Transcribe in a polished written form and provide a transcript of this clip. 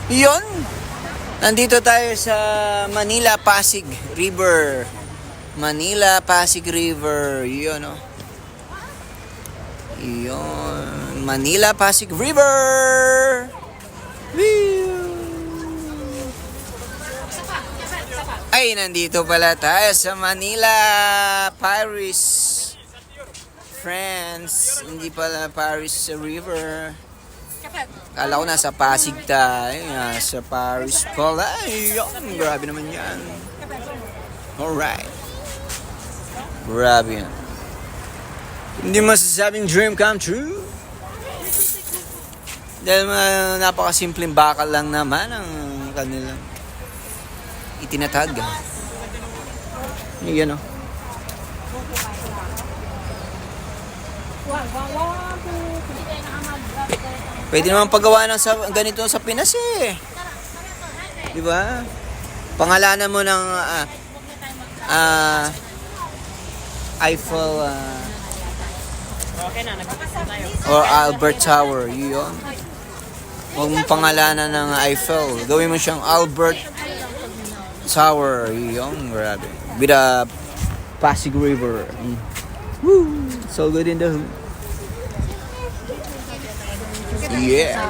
Yun. Nandito tayo sa Manila Pasig River. Manila Pasig River. Yun, oh. Yun. Manila Pasig River. Woo! Ay, nandito pala tayo sa Manila, Paris, France. Hindi pala Paris sa river. Kala ko nasa Pasig tayo. Nasa Paris pala. Ay, yun. Grabe naman yan. Alright. Grabe yan. Hindi masasabing dream come true. Dahil napakasimpleng bakal lang naman ang kanilang itinatag. Yan o. Pwede naman paggawa ng ganito sa Pinas eh. Di ba? Pangalanan mo ng Eiffel or Albert Tower. Yun. Huwag mong pangalanan ng Eiffel. Gawin mo siyang Albert Tower. Yun. Grabe. With a Pasig River. Woo! So good in the hood. Yeah.